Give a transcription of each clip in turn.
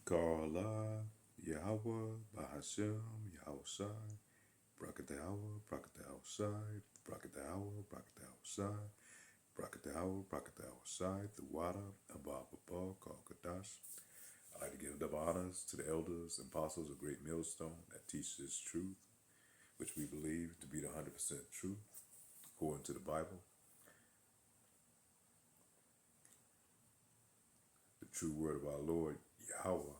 Kala, Yahweh, Bahashem, Yahushai, Brakatawa, Brakatawashai, Brakatawa, Brakatawashai, Brakatawa, Brakatawashai, the water, Abba, Baba, Kalkadash. I'd like to give double honors to the elders and apostles of Great Millstone that teach this truth, which we believe to be the 100% truth, according to the Bible, the true word of our Lord, Yahweh,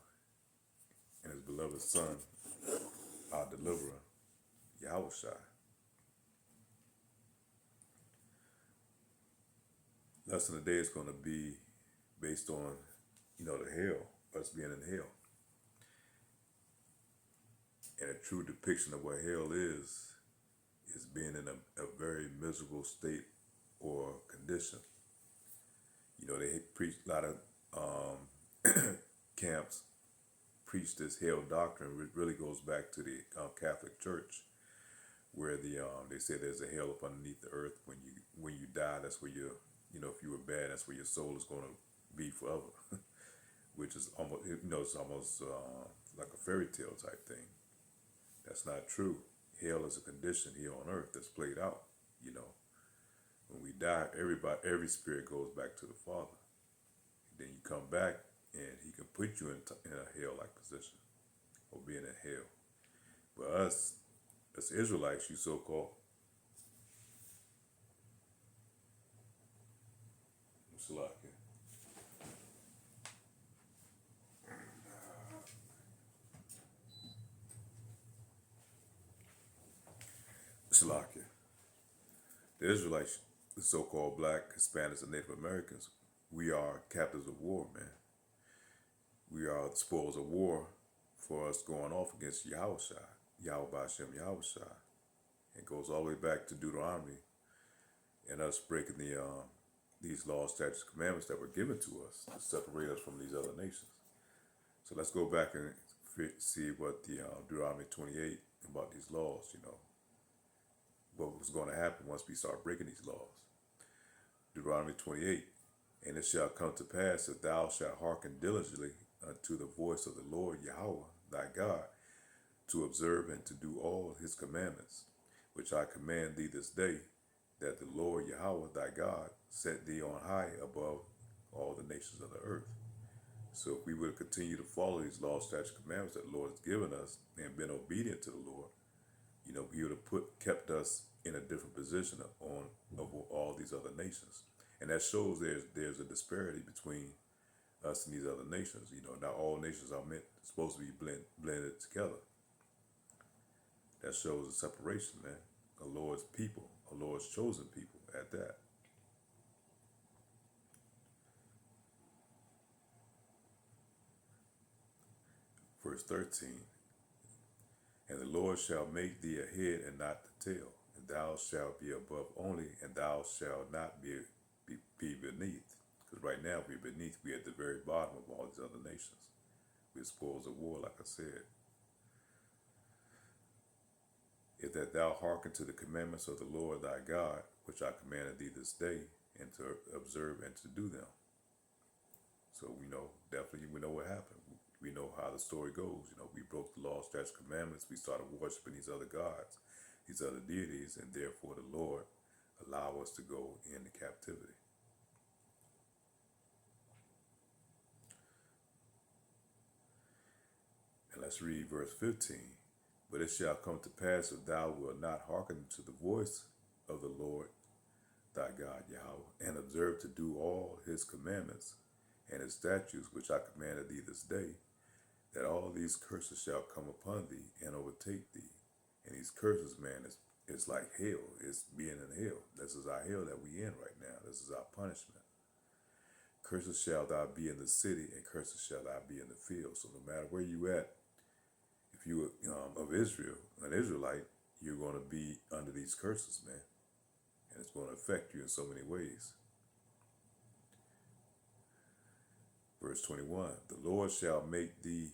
and his beloved Son, our deliverer, Yahushai. Lesson today is going to be based on, the hell, us being in hell. And a true depiction of what hell is being in a very miserable state or condition. They preach a lot of camps preach this hell doctrine, which really goes back to the Catholic Church, where they say there's a hell up underneath the earth. When you die, that's where if you were bad, that's where your soul is going to be forever, which is almost it's almost like a fairy tale type thing. That's not true. Hell is a condition here on earth that's played out. When we die, every spirit goes back to the Father. Then you come back, and He can put you in a hell-like position, or being in hell. But us, as Israelites, you so-called, Salakia. The Israelites, the so-called black, Hispanics, and Native Americans, we are captives of war, man. We are the spoils of war for us going off against Yahushai, Yahweh Hashem Yahushai. It goes all the way back to Deuteronomy and us breaking these laws, statutes, commandments that were given to us to separate us from these other nations. So let's go back and see what the Deuteronomy 28 about these laws, what was going to happen once we start breaking these laws. Deuteronomy 28, and it shall come to pass if thou shalt hearken diligently unto the voice of the Lord Yahweh thy God, to observe and to do all his commandments, which I command thee this day, that the Lord Yahweh thy God set thee on high above all the nations of the earth. So if we would continue to follow these laws, statutes, commandments that the Lord has given us and been obedient to the Lord, he would have kept us in a different position of all these other nations. And that shows there's a disparity between us and these other nations. Not all nations are supposed to be blended together. That shows a separation, man. A Lord's people, a Lord's chosen people at that. Verse 13. And the Lord shall make thee a head and not the tail, and thou shalt be above only, and thou shalt not be beneath. Because right now we're beneath, we're at the very bottom of all these other nations. We're spoils of war, like I said. If that thou hearken to the commandments of the Lord thy God, which I commanded thee this day, and to observe and to do them. So we know what happened. We know how the story goes. We broke the law, statutes, commandments. We started worshiping these other gods, these other deities, and therefore the Lord allowed us to go into captivity. And let's read verse 15. But it shall come to pass, if thou wilt not hearken to the voice of the Lord thy God Yahweh, and observe to do all his commandments and his statutes which I commanded thee this day, that all these curses shall come upon thee and overtake thee. And these curses, man, is like hell. It's being in hell. This is our hell that we in right now. This is our punishment. Curses shall thou be in the city, and curses shall thou be in the field. So no matter where you at, if you of Israel, an Israelite, you're going to be under these curses, man. And it's going to affect you in so many ways. Verse 21, the Lord shall make thee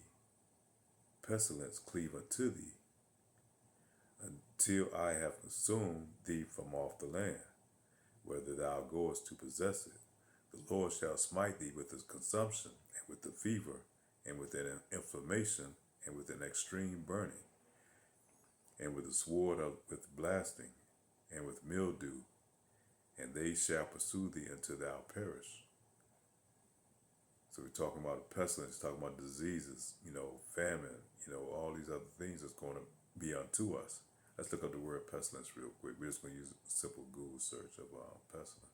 pestilence cleave unto thee, until I have consumed thee from off the land, whether thou goest to possess it. The Lord shall smite thee with the consumption, and with the fever, and with an inflammation, and with an extreme burning, and with a sword of with blasting, and with mildew, and they shall pursue thee until thou perish. So we're talking about pestilence, talking about diseases, famine, all these other things that's going to be unto us. Let's look up the word pestilence real quick. We're just going to use a simple Google search of pestilence.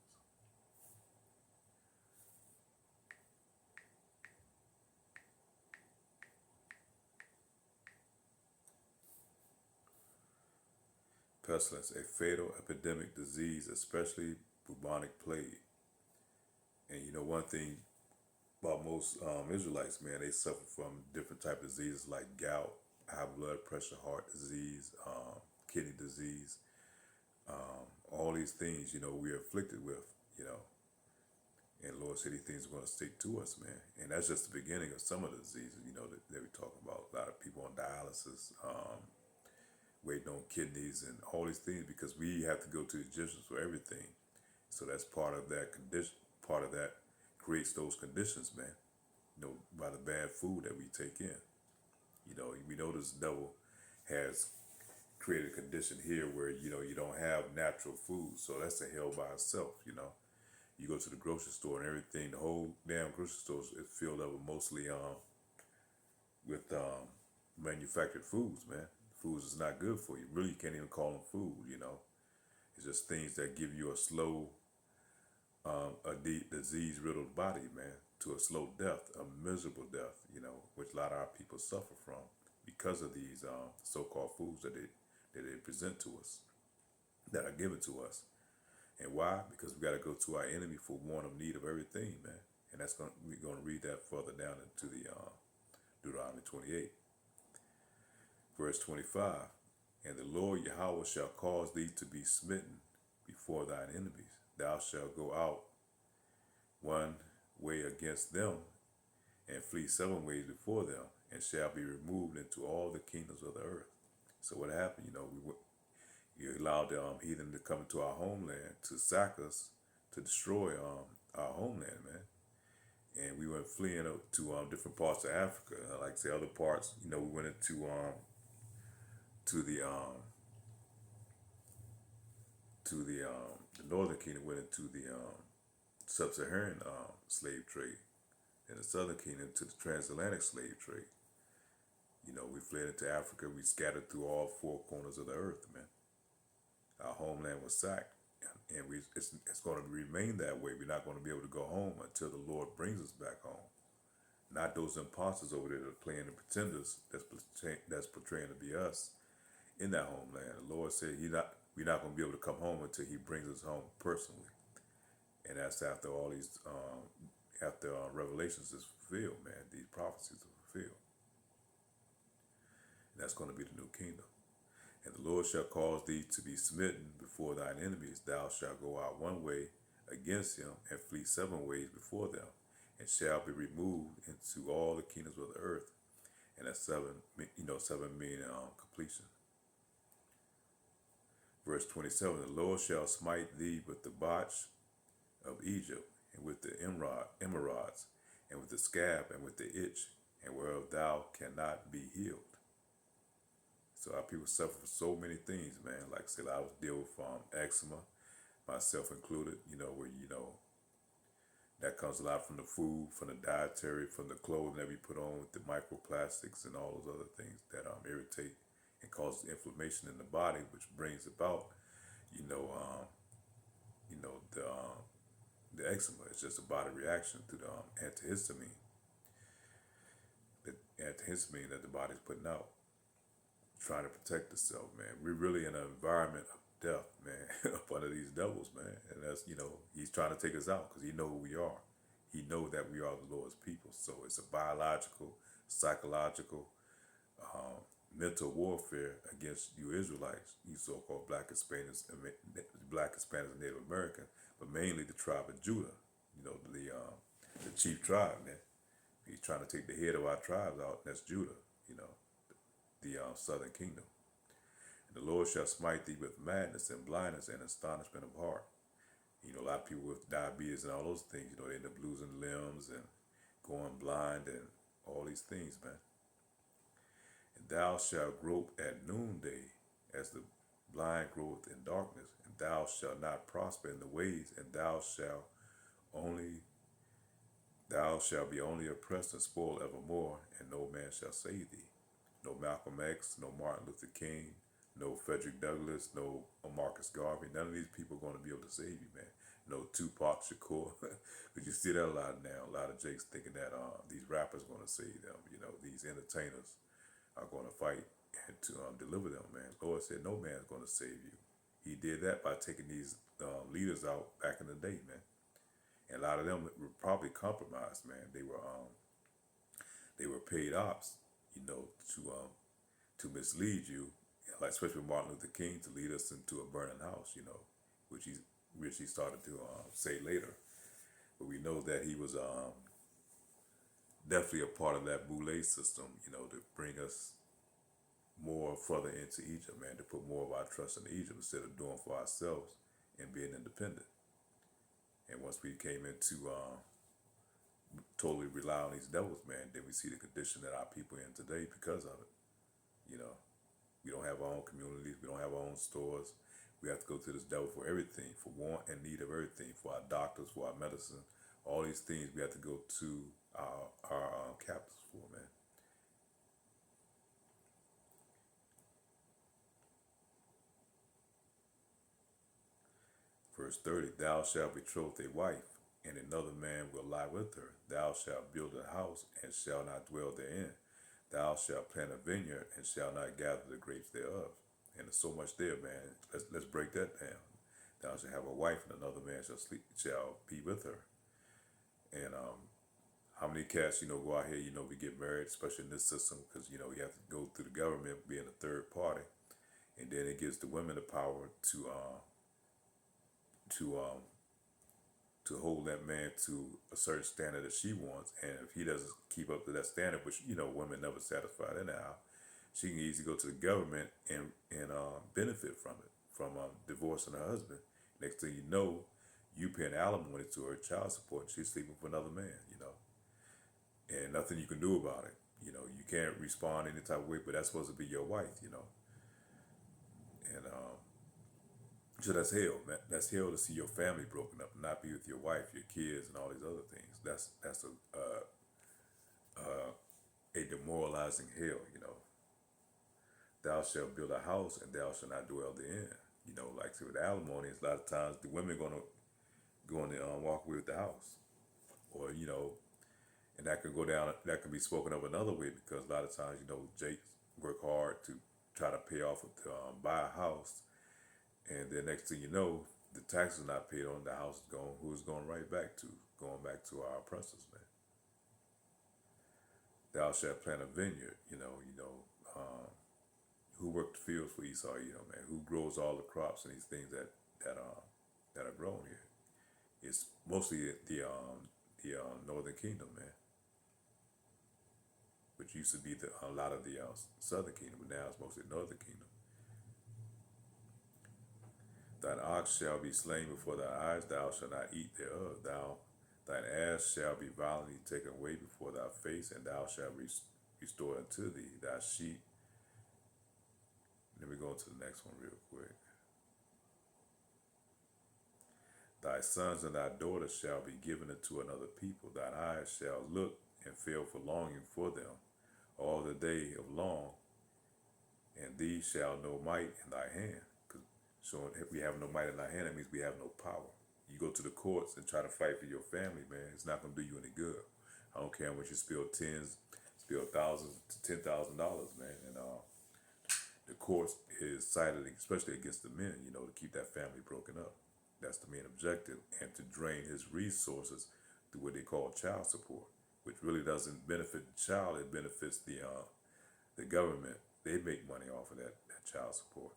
Pestilence, a fatal epidemic disease, especially bubonic plague. And one thing about most Israelites, man, they suffer from different type of diseases like gout, high blood pressure, heart disease, kidney disease, all these things, we're afflicted with, you know. And Lord said these things are going to stick to us, man. And that's just the beginning of some of the diseases, that we talk about. A lot of people on dialysis, waiting on kidneys and all these things because we have to go to the Egyptians for everything. So that's part of that condition. Part of that creates those conditions, man. By the bad food that we take in. We know this devil has created a condition here where you don't have natural food, so that's a hell by itself. You go to the grocery store and everything, the whole damn grocery store is filled up with mostly with manufactured foods, man. Foods is not good for you. Really, you can't even call them food. It's just things that give you a slow, disease riddled body, man, to a slow death, a miserable death. Which a lot of our people suffer from because of these so-called foods that they present to us, that are given to us. And why? Because we got to go to our enemy for one of need of everything, man. And we're going to read that further down into the Deuteronomy 28, verse 25. And the Lord Yahweh shall cause thee to be smitten before thine enemies. Thou shalt go out one way against them, and flee 7 ways before them, and shall be removed into all the kingdoms of the earth. So what happened? You allowed the heathen to come into our homeland to sack us, to destroy our homeland, man. And we went fleeing to different parts of Africa. Like I say, other parts, we went into the northern kingdom, went into the sub-Saharan slave trade, and the southern kingdom to the transatlantic slave trade. We fled into Africa. We scattered through all 4 corners of the earth, man. Our homeland was sacked, and it's going to remain that way. We're not going to be able to go home until the Lord brings us back home. Not those imposters over there that are playing the pretenders that's portraying to be us in that homeland. The Lord said we're not going to be able to come home until He brings us home personally. And that's after all these, after Revelations is fulfilled, man. These prophecies are fulfilled. And that's going to be the new kingdom. And the Lord shall cause thee to be smitten before thine enemies. Thou shalt go out one way against him, and flee 7 ways before them, and shall be removed into all the kingdoms of the earth. And that's 7 meaning completion. Verse 27, the Lord shall smite thee with the botch of Egypt, and with the emerods, and with the scab, and with the itch, and whereof thou cannot be healed. So our people suffer from so many things, man. Like I said, I was dealing with eczema, myself included, where, that comes a lot from the food, from the dietary, from the clothing that we put on with the microplastics and all those other things that irritate and cause inflammation in the body, which brings about, the eczema. It's just a body reaction to the antihistamine. The antihistamine that the body's putting out, trying to protect itself, man. We're really in an environment of death, man, up under these devils, man. And that's, He's trying to take us out because He knows who we are. He knows that we are the Lord's people. So it's a biological, psychological, mental warfare against you Israelites, you so-called Black Hispanics, and Native American, but mainly the tribe of Judah, the chief tribe, man. He's trying to take the head of our tribes out, and that's Judah, the southern kingdom. And the Lord shall smite thee with madness and blindness and astonishment of heart. A lot of people with diabetes and all those things, they end up losing limbs and going blind and all these things, man. And thou shalt grope at noonday as the blind groweth in darkness, and thou shalt not prosper in the ways, and only thou shalt be only oppressed and spoiled evermore, and no man shall save thee. No Malcolm X, no Martin Luther King, no Frederick Douglass, no Marcus Garvey. None of these people are going to be able to save you, man. No Tupac Shakur. But you see that a lot now. A lot of jakes thinking that these rappers are going to save them. You know, these entertainers are going to fight and to deliver them, man. Lord said no man is going to save you. He did that by taking these leaders out back in the day, man. And a lot of them were probably compromised, man. They were paid ops, you know, to mislead you, like especially Martin Luther King, to lead us into a burning house, you know, which he started to say later. But we know that he was definitely a part of that Boule system, you know, to bring us more further into Egypt, man, to put more of our trust in Egypt instead of doing for ourselves and being independent. And once we came into totally rely on these devils, man, then we see the condition that our people are in today because of it. You know, we don't have our own communities, we don't have our own stores. We have to go to this devil for everything, for want and need of everything, for our doctors, for our medicine, all these things we have to go to our captors for, man. Verse 30, thou shalt betroth a wife, and another man will lie with her. Thou shalt build a house, and shalt not dwell therein. Thou shalt plant a vineyard, and shalt not gather the grapes thereof. And there's so much there, man. Let's break that down. Thou shalt have a wife, and another man shall be with her. And how many cats, you know, go out here, you know, we get married, especially in this system, because, you know, you have to go through the government, being a third party. And then it gives the women the power to hold that man to a certain standard that she wants, and if he doesn't keep up to that standard, which, you know, women never satisfied anyhow, she can easily go to the government and benefit from it, from divorcing her husband. Next thing you know, you paying alimony to her, child support, and she's sleeping with another man, you know, and nothing you can do about it. You know, you can't respond any type of way, but that's supposed to be your wife, you know. And so that's hell, man. That's hell to see your family broken up, and not be with your wife, your kids, and all these other things. That's a demoralizing hell, you know. Thou shalt build a house, and thou shalt not dwell therein. You know, like say with alimony, a lot of times the women gonna go in and walk away with the house, or you know, and that could go down. That could be spoken of another way, because a lot of times, you know, Jakes work hard to try to pay off to buy a house. And then next thing you know, the taxes are not paid on, the house is going, who's going right back to? Going back to our oppressors, man. Thou shalt plant a vineyard, who worked the fields for Esau, man, who grows all the crops and these things that are grown here. It's mostly the Northern Kingdom, man, which used to be a lot of the Southern Kingdom, but now it's mostly Northern Kingdom. Thine ox shall be slain before thy eyes, thou shalt not eat thereof. Thine ass shall be violently taken away before thy face, and thou shalt restore unto thee thy sheep. Let me go to the next one real quick. Thy sons and thy daughters shall be given unto another people. Thine eyes shall look and feel for longing for them all the day of long, and thee shall no might in thy hand. So if we have no might in our hand, that means we have no power. You go to the courts and try to fight for your family, man, it's not going to do you any good. I don't care how much you spill thousands to $10,000, man. And the courts is sided, especially against the men, to keep that family broken up. That's the main objective, and to drain his resources through what they call child support, which really doesn't benefit the child. It benefits the government. They make money off of that child support.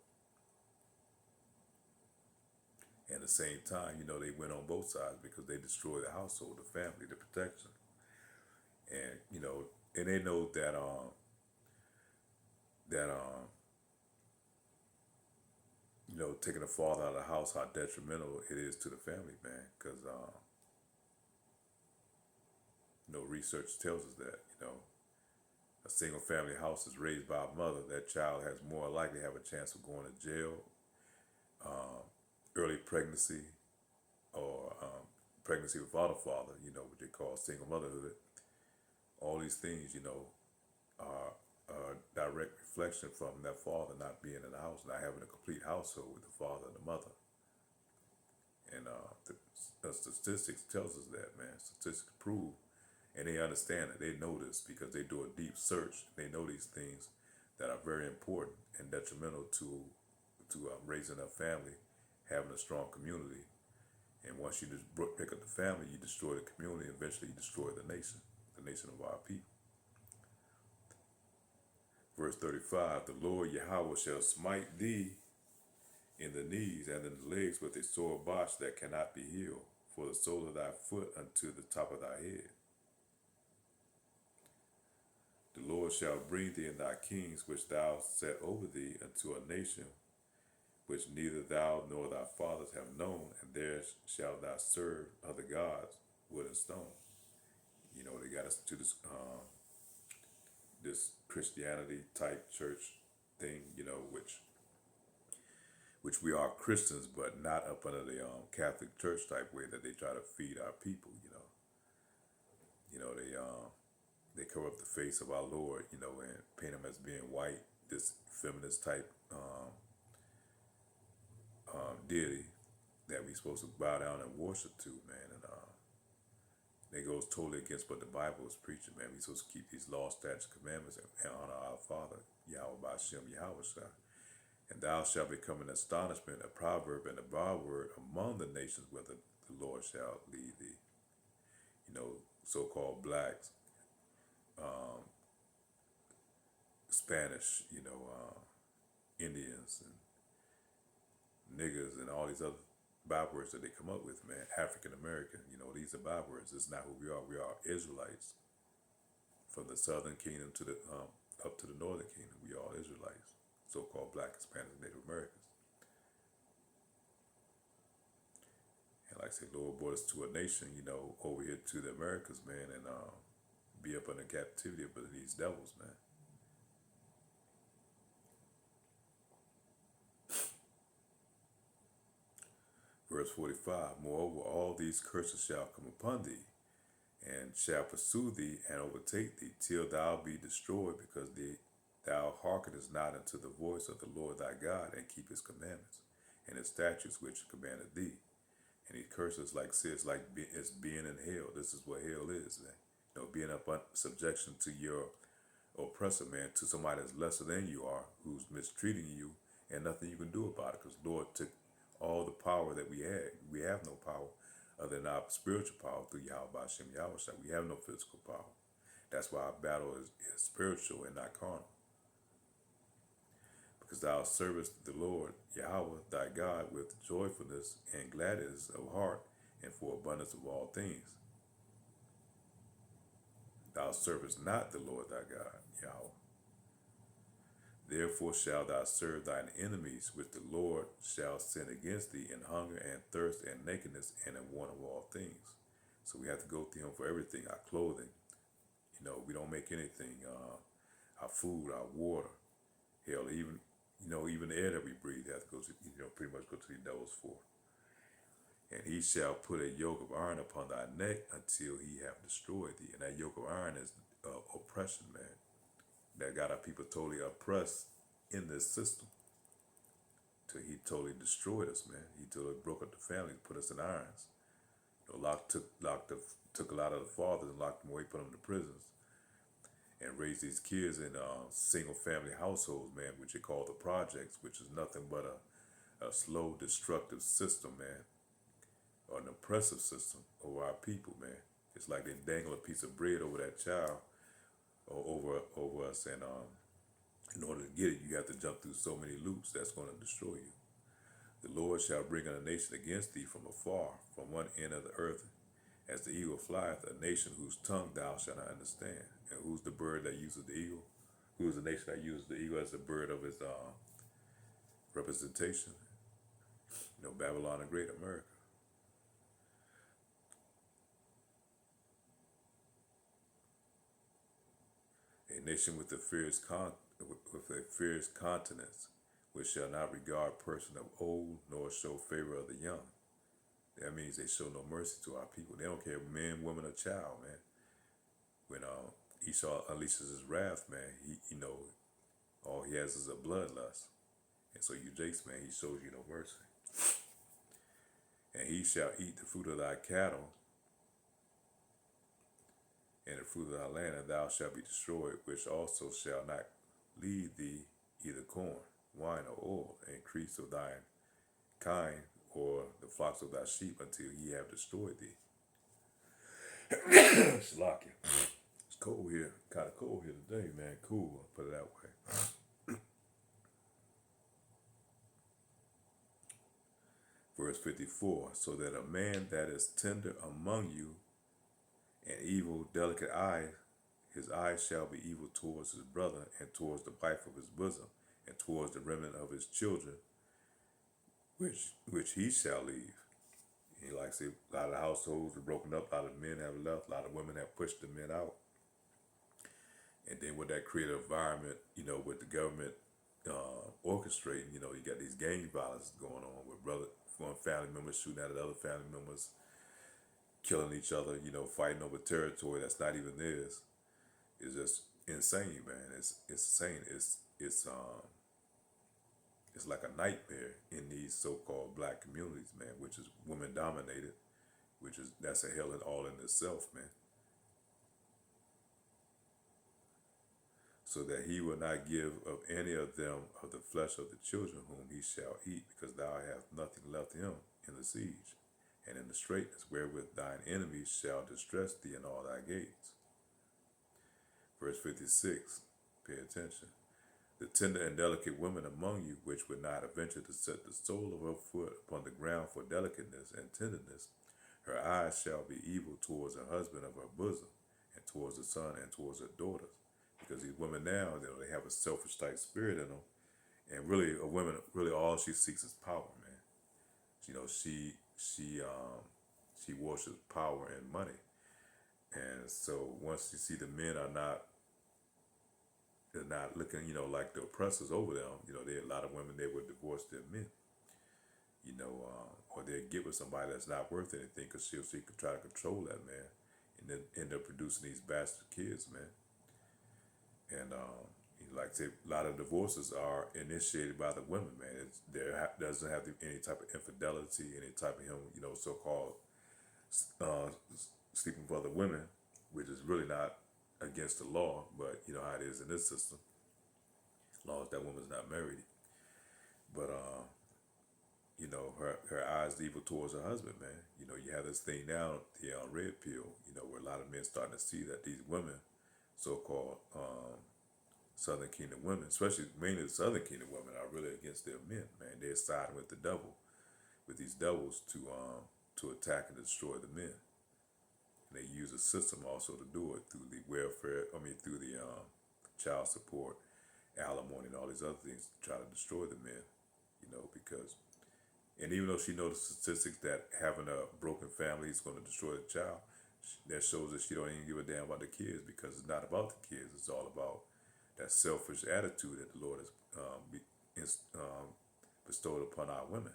And at the same time, they win on both sides because they destroy the household, the family, the protection. And, and they know that, taking a father out of the house, how detrimental it is to the family, man. Because, research tells us that, a single family house is raised by a mother, that child has more likely to have a chance of going to jail, early pregnancy, or pregnancy without a father, what they call single motherhood. All these things, are a direct reflection from that father not being in the house, not having a complete household with the father and the mother. And the statistics tells us that, man. Statistics prove, and they understand it. They know this because they do a deep search. They know these things that are very important and detrimental to raising a family, having a strong community. And once you just pick up the family, you destroy the community. Eventually, you destroy the nation of our people. Verse 35, the Lord Yahweh shall smite thee in the knees and in the legs with a sore botch that cannot be healed, for the sole of thy foot unto the top of thy head. The Lord shall bring thee and thy kings, which thou set over thee, unto a nation which neither thou nor thy fathers have known, and there shalt thou serve other gods, wood and stone. They got us to this Christianity type church thing, which we are Christians, but not up under the Catholic Church type way that they try to feed our people. They cover up the face of our Lord, and paint him as being white. This feminist type deity that we supposed to bow down and worship to, man, and it goes totally against what the Bible is preaching, man. We supposed to keep these law, statutes, commandments, and honor our Father, Yahweh B'Shem Yahweh. And thou shalt become an astonishment, a proverb, and a byword among the nations, whether the Lord shall lead thee. So-called blacks, Spanish, Indians, and niggas, and all these other bywords that they come up with, man. African American, these are bywords. It's not who we are. We are Israelites. From the southern kingdom to the up to the northern kingdom, we are Israelites. So-called black, Hispanic, Native Americans. And like I said, Lord brought us to a nation, over here to the Americas, man, and be up under captivity of these devils, man. Verse 45, moreover, all these curses shall come upon thee, and shall pursue thee and overtake thee, till thou be destroyed, because thou hearkenest not unto the voice of the Lord thy God, and keep his commandments and his statutes which commanded thee. And he curses like it's being in hell. This is what hell is, man. Being up on subjection to your oppressor, man, to somebody that's lesser than you are, who's mistreating you, and nothing you can do about it, because Lord took all the power that we had. We have no power other than our spiritual power through Yahweh B'Shem Yahweh. We have no physical power. That's why our battle is spiritual and not carnal. Because thou servest the Lord Yahweh thy God with joyfulness and gladness of heart, and for abundance of all things. Thou servest not the Lord thy God, Yahweh. Therefore shalt thou serve thine enemies, which the Lord shall send against thee in hunger and thirst and nakedness and in want of all things. So we have to go through him for everything, our clothing. We don't make anything, our food, our water. Hell, even the air that we breathe has to go to, pretty much go to the devil's for. And he shall put a yoke of iron upon thy neck until he have destroyed thee. And that yoke of iron is oppression, man. That got our people totally oppressed in this system. Till he totally destroyed us, man. He totally broke up the family, put us in irons. Took a lot of the fathers and locked them away, put them in the prisons, and raised these kids in single family households, man, which they call the projects, which is nothing but a slow, destructive system, man, or an oppressive system over our people, man. It's like they dangle a piece of bread over that child, or over us, and in order to get it, you have to jump through so many loops that's going to destroy you. The Lord shall bring a nation against thee from afar, from one end of the earth, as the eagle flieth, a nation whose tongue thou shalt not understand. And who's the bird that uses the eagle? Who's the nation that uses the eagle as the bird of its representation? Babylon the Great, America. a nation with with a fierce countenance, which shall not regard person of old, nor show favor of the young. That means they show no mercy to our people. They don't care man, woman, or child, man. When Esau unleashes his wrath, man, he all he has is a bloodlust. And so you Jace, man, he shows you no mercy. And he shall eat the fruit of thy cattle and the fruit of thy land, and thou shalt be destroyed, which also shall not leave thee either corn, wine, or oil, increase of thine kind, or the flocks of thy sheep, until he have destroyed thee. Shalakia. It's cold here, kind of cold here today, man. Cool, I'll put it that way. Verse 54, so that a man that is tender among you and evil, delicate eye, his eye shall be evil towards his brother, and towards the wife of his bosom, and towards the remnant of his children, which he shall leave. He likes it. A lot of households are broken up, a lot of men have left, a lot of women have pushed the men out. And then with that creative environment, with the government orchestrating, you got these gang violence going on with one family members shooting at other family members, killing each other, fighting over territory that's not even theirs. It's just insane, man. It's insane. It's like a nightmare in these so-called black communities, man, which is women dominated, that's a hell in all in itself, man. So that he will not give of any of them of the flesh of the children whom he shall eat, because thou hast nothing left him in the siege, and in the straitness wherewith thine enemies shall distress thee in all thy gates. Verse 56, pay attention. The tender and delicate woman among you, which would not venture to set the sole of her foot upon the ground for delicateness and tenderness, her eyes shall be evil towards her husband of her bosom, and towards the son, and towards her daughters. Because these women now, they have a selfish type spirit in them, and really, a woman, really all she seeks is power, man. She worships power and money, and so once you see the men they're not looking, like the oppressors over them. There are a lot of women, they would divorce their men, or they get with somebody that's not worth anything, because she could try to control that man, and then end up producing these bastard kids, man. And like I say, a lot of divorces are initiated by the women, man. Doesn't have any type of infidelity, any type of him, so-called sleeping with other women, which is really not against the law, but you know how it is in this system, as long as that woman's not married. But her eyes evil towards her husband, man. You have this thing now, the red pill, where a lot of men starting to see that these women, so-called Southern Kingdom women, especially mainly the Southern Kingdom women, are really against their men, man. They're siding with the devil, with these devils to attack and destroy the men. And they use a system also to do it through the through the child support, alimony, and all these other things to try to destroy the men, because, and even though she knows the statistics that having a broken family is going to destroy the child, that shows that she don't even give a damn about the kids, because it's not about the kids. It's all about that selfish attitude that the Lord has bestowed upon our women.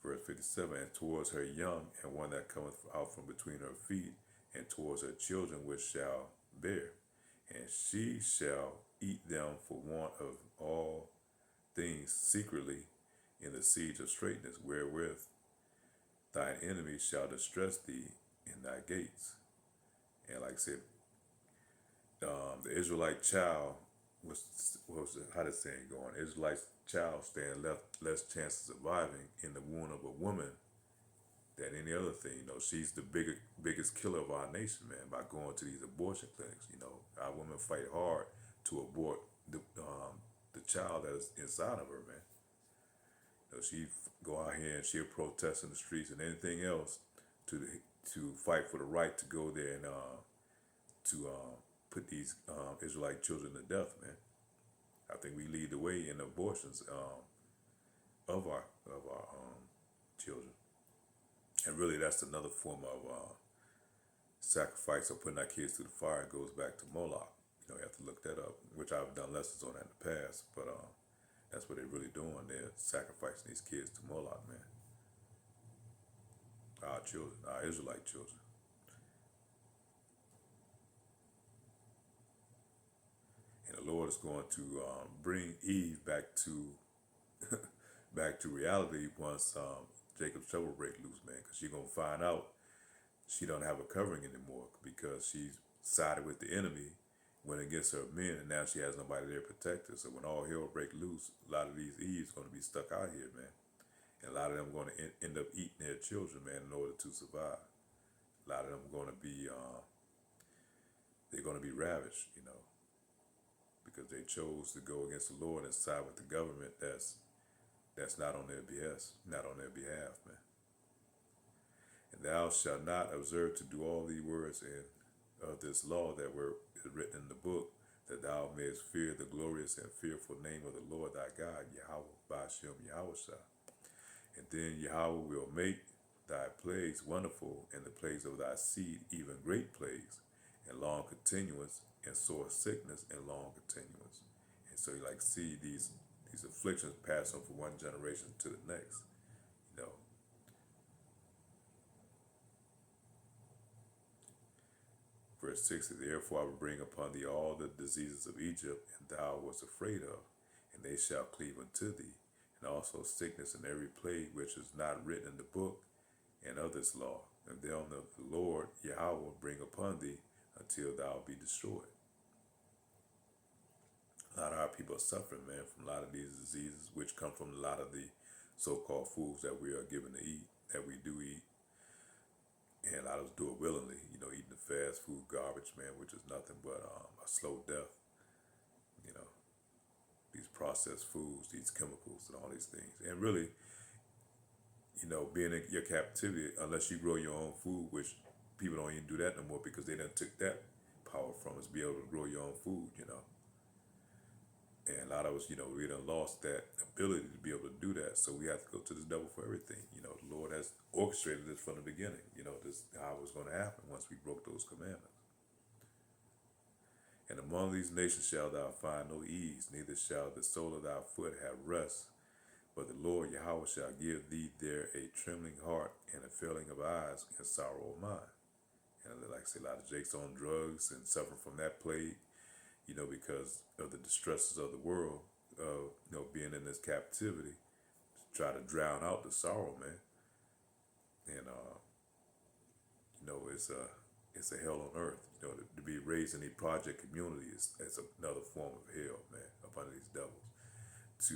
Verse 57, and towards her young, and one that cometh out from between her feet, and towards her children which shall bear, and she shall eat them for want of all things secretly in the siege of straightness, wherewith thine enemies shall distress thee in thy gates. And like I said, the Israelite child how the saying going? Israelite child stand less chance of surviving in the womb of a woman than any other thing. She's the biggest killer of our nation, man, by going to these abortion clinics. Our women fight hard to abort the child that is inside of her, man. She go out here and she'll protest in the streets and anything else to fight for the right to go there and to put these Israelite children to death, man. I think we lead the way in abortions of our children, and really that's another form of sacrifice or putting our kids through the fire goes back to Moloch. You know, you have to look that up, which I've done lessons on that in the past. But that's what they're really doing. They're sacrificing these kids to Moloch, man. Our children, our Israelite children. And the Lord is going to bring Eve back to back to reality once Jacob's trouble break loose, man. Because she's gonna find out she don't have a covering anymore because she's sided with the enemy, went against her men, and now she has nobody there to protect her. So when all hell break loose, a lot of these Eves going to be stuck out here, man. And a lot of them going to end up eating their children, man, in order to survive. A lot of them going to be, they're going to be ravished, you know, because they chose to go against the Lord and side with the government that's not on their behest, not on their behalf, man. And thou shalt not observe to do all the words of this law that were written in the book, that thou mayest fear the glorious and fearful name of the Lord thy God, Yahweh Bashem Yahweh. And then Yahweh will make thy plagues wonderful, and the plagues of thy seed even great plagues, and long continuance, and sore sickness, and long continuance. And so you like see these afflictions pass on from one generation to the next, you know. Verse 60, therefore I will bring upon thee all the diseases of Egypt, and thou wast afraid of, and they shall cleave unto thee, and also sickness and every plague which is not written in the book and of this law. And then the Lord Yahweh will bring upon thee until thou be destroyed. A lot of our people are suffering, man, from a lot of these diseases, which come from a lot of the so-called foods that we are given to eat, that we do eat. And a lot of us do it willingly, you know, eating the fast food garbage, man, which is nothing but a slow death. You know, these processed foods, these chemicals, and all these things. And really, you know, being in your captivity, unless you grow your own food, which people don't even do that no more because they done took that power from us, be able to grow your own food, you know. And a lot of us, you know, we done lost that ability to be able to do that. So we have to go to this devil for everything. You know, the Lord has orchestrated this from the beginning. You know, this how it was going to happen once we broke those commandments. And among these nations shalt thou find no ease, neither shall the sole of thy foot have rest. But the Lord Yahweh shall give thee there a trembling heart and a failing of eyes and sorrow of mind. And like I say, a lot of Jake's on drugs and suffering from that plague, you know, because of the distresses of the world, you know, being in this captivity, to try to drown out the sorrow, man. And, you know, it's a hell on earth. You know, to be raised in a project community is another form of hell, man, up under these devils. To,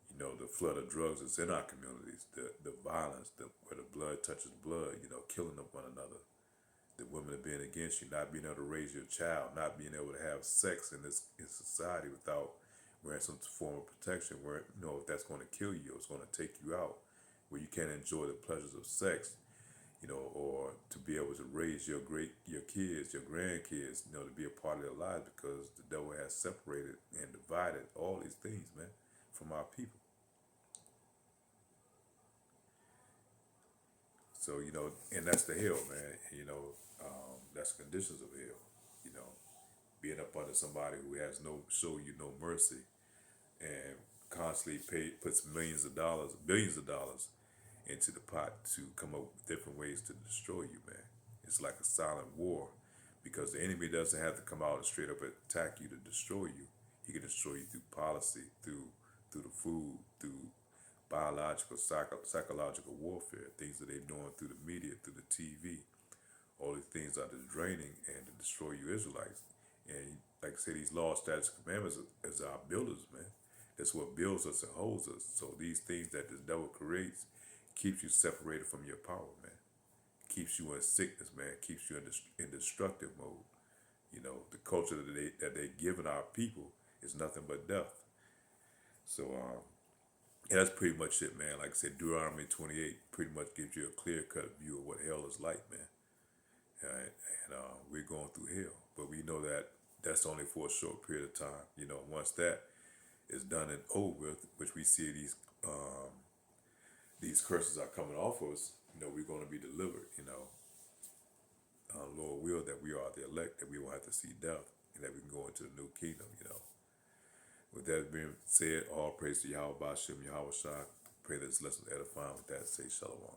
you know, the flood of drugs that's in our communities, the violence, where the blood touches blood, you know, killing of one another. The women are being against you, not being able to raise your child, not being able to have sex in society without wearing some form of protection, where, you know, if that's going to kill you, it's going to take you out, where you can't enjoy the pleasures of sex, you know, or to be able to raise your kids, your grandkids, you know, to be a part of their lives, because the devil has separated and divided all these things, man, from our people. So, you know, and that's the hell, man. You know, that's the conditions of hell. You know, being up under somebody who has show you no mercy, and constantly puts millions of dollars, billions of dollars into the pot to come up with different ways to destroy you, man. It's like a silent war, because the enemy doesn't have to come out and straight up attack you to destroy you. He can destroy you through policy, through the food, through biological, psychological warfare, things that they're doing through the media, through the TV. All these things are just draining and to destroy you Israelites. And like I say, these laws, statutes, commandments is our builders, man. That's what builds us and holds us. So these things that the devil creates keeps you separated from your power, man. Keeps you in sickness, man. Keeps you in destructive mode. You know, the culture that they given our people is nothing but death. So yeah, that's pretty much it, man. Like I said, Deuteronomy 28 pretty much gives you a clear-cut view of what hell is like, man. All right? And we're going through hell, but we know that that's only for a short period of time. You know, once that is done and over with, which we see these curses are coming off of us, you know, we're going to be delivered, you know. elect, that we won't have to see death, and that we can go into the new kingdom, you know. With that being said, all praise to Yahweh Bashem, Yahweh Shah. Pray that this lesson is edifying. With that, say Shalom.